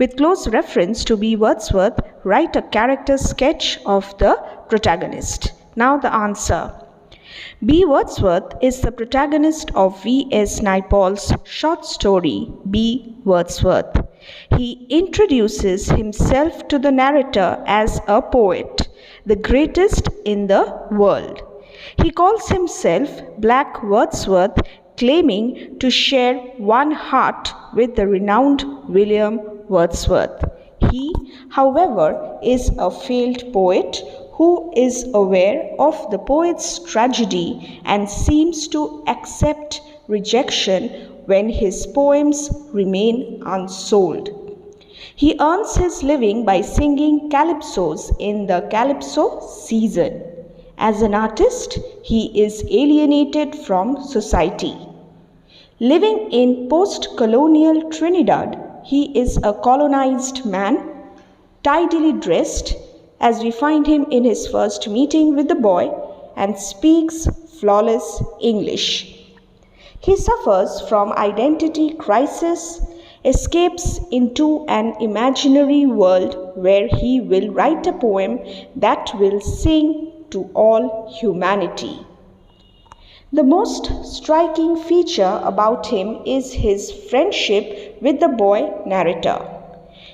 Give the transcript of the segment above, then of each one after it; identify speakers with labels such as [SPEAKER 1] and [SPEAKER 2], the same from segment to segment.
[SPEAKER 1] With close reference to B. Wordsworth, write a character sketch of the protagonist. Now the answer. B. Wordsworth is the protagonist of V.S.NAIPAUL's short story B. Wordsworth. He introduces himself to the narrator as a poet, the greatest in the world. He calls himself Black Wordsworth, claiming to share one heart with the renowned William Wordsworth. He, however, is a failed poet who is aware of the poet's tragedy and seems to accept rejection when his poems remain unsold. He earns his living by singing calypsos in the calypso season. As an artist, he is alienated from society. Living in post-colonial Trinidad, he is a colonized man, tidily dressed, as we find him in his first meeting with the boy, and speaks flawless English. He suffers from identity crisis, escapes into an imaginary world where he will write a poem that will sing to all humanity. The most striking feature about him is his friendship with the boy narrator.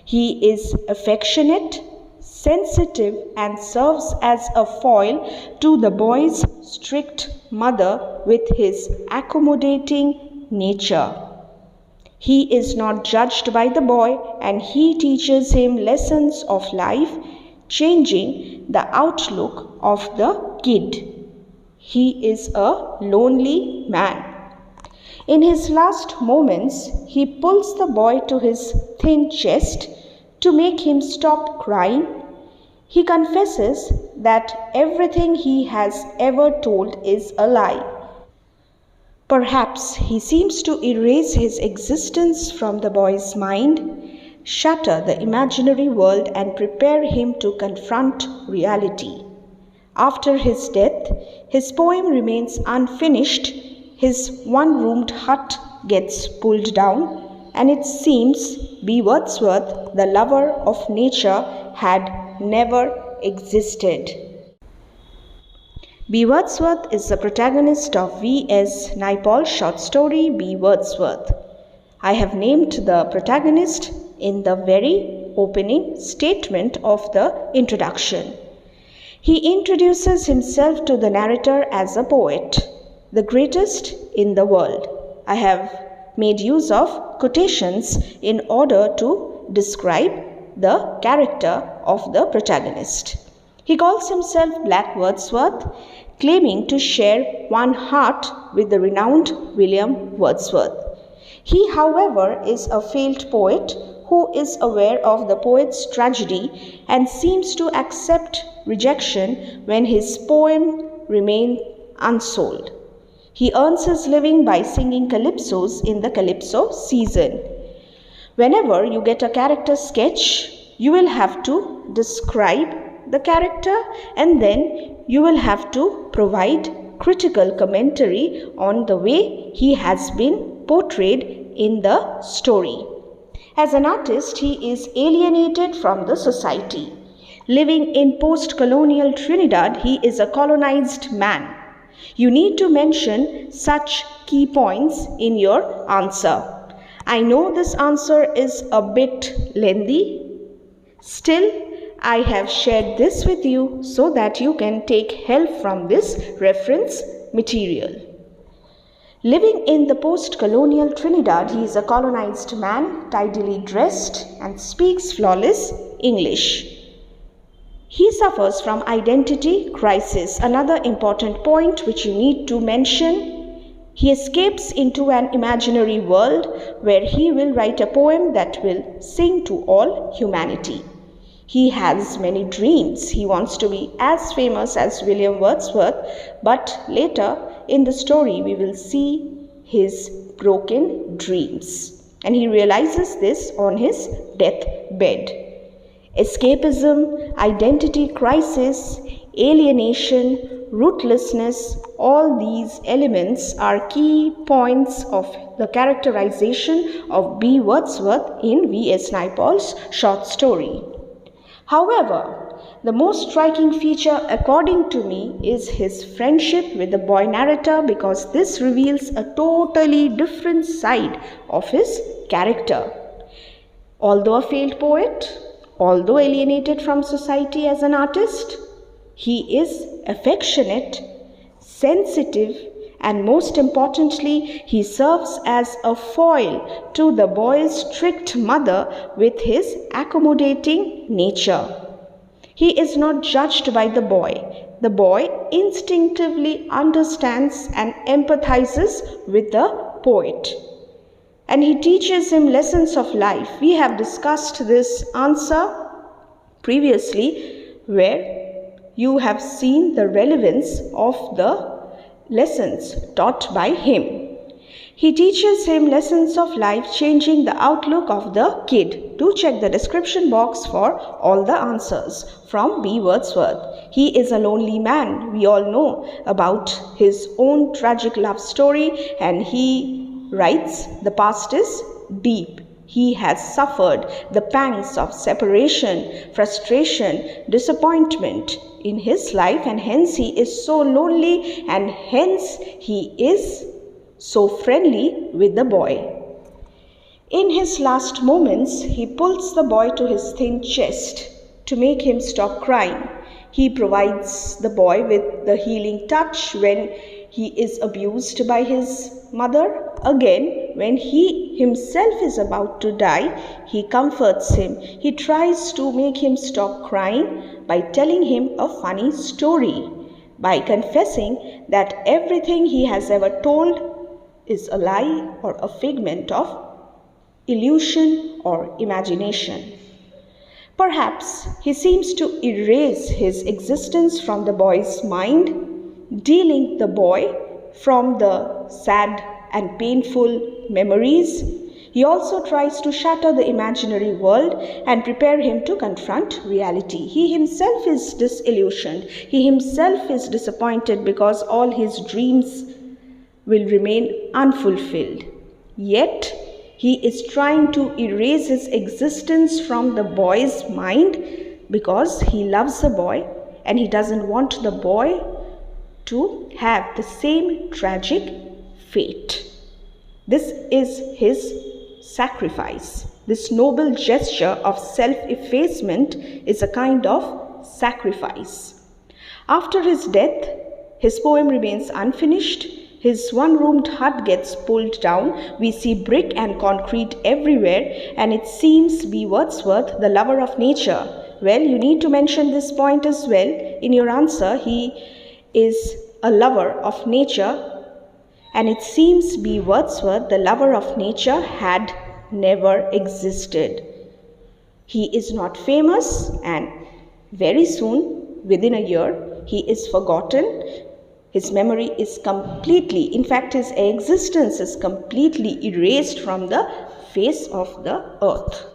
[SPEAKER 1] He is affectionate, sensitive, and serves as a foil to the boy's strict mother with his accommodating nature. He is not judged by the boy, and he teaches him lessons of life, changing the outlook of the kid. He is a lonely man. In his last moments, he pulls the boy to his thin chest to make him stop crying. He confesses that everything he has ever told is a lie. Perhaps he seems to erase his existence from the boy's mind, shatter the imaginary world, and prepare him to confront reality. After his death, his poem remains unfinished. His one-roomed hut gets pulled down, and it seems B. Wordsworth, the lover of nature, had never existed. B. Wordsworth is the protagonist of V.S.NAIPAUL's short story B. Wordsworth. I have named the protagonist in the very opening statement of the introduction. He introduces himself to the narrator as a poet, the greatest in the world. I have made use of quotations in order to describe the character of the protagonist. He calls himself Black Wordsworth, claiming to share one heart with the renowned William Wordsworth. He, however, is a failed poet who is aware of the poet's tragedy and seems to accept rejection when his poem remains unsold. He earns his living by singing calypsos in the calypso season. Whenever you get a character sketch, you will have to describe the character, and then you will have to provide critical commentary on the way he has been portrayed in the story. As an artist, he is alienated from the society. Living in post-colonial Trinidad, he is a colonized man. You need to mention such key points in your answer. I know this answer is a bit lengthy. Still, I have shared this with you so that you can take help from this reference material. Living in the post-colonial Trinidad, he is a colonized man, tidily dressed, and speaks flawless English. He suffers from identity crisis. Another important point which you need to mention: he escapes into an imaginary world where he will write a poem that will sing to all humanity. He has many dreams. He wants to be as famous as William Wordsworth, but later in the story we will see his broken dreams, and he realizes this on his deathbed. Escapism, identity crisis, alienation, rootlessness, all these elements are key points of the characterization of B. Wordsworth in V.S. Naipaul's short story. However, the most striking feature, according to me, is his friendship with the boy narrator, because this reveals a totally different side of his character. Although a failed poet, although alienated from society as an artist, he is affectionate, sensitive, and most importantly, he serves as a foil to the boy's strict mother with his accommodating nature. He is not judged by the boy. The boy instinctively understands and empathizes with the poet, and he teaches him lessons of life. We have discussed this answer previously, where you have seen the relevance of the lessons taught by him. He teaches him lessons of life, changing the outlook of the kid. Do check the description box for all the answers from B. Wordsworth. He is a lonely man. We all know about his own tragic love story, and he writes, "The past is deep. He has suffered the pangs of separation, frustration, disappointment in his life, and hence he is so lonely, and hence he is so friendly with the boy." In his last moments, he pulls the boy to his thin chest to make him stop crying. He provides the boy with the healing touch when he is abused by his mother. Again, when he himself is about to die, he comforts him. He tries to make him stop crying by telling him a funny story, by confessing that everything he has ever told is a lie or a figment of illusion or imagination. Perhaps he seems to erase his existence from the boy's mind, dealing the boy from the sad and painful memories. He also tries to shatter the imaginary world and prepare him to confront reality. He himself is disillusioned. He himself is disappointed because all his dreams will remain unfulfilled. Yet, he is trying to erase his existence from the boy's mind because he loves the boy and he doesn't want the boy to have the same tragic fate. This is his sacrifice. This noble gesture of self-effacement is a kind of sacrifice. After his death, his poem remains unfinished. His one-roomed hut gets pulled down. We see brick and concrete everywhere, and it seems B. Wordsworth, the lover of nature. Well, you need to mention this point as well in your answer. He is a lover of nature, and it seems B. Wordsworth, the lover of nature, had never existed. He is not famous, and very soon, within a year, he is forgotten. His memory is completely, in fact, his existence is completely erased from the face of the earth.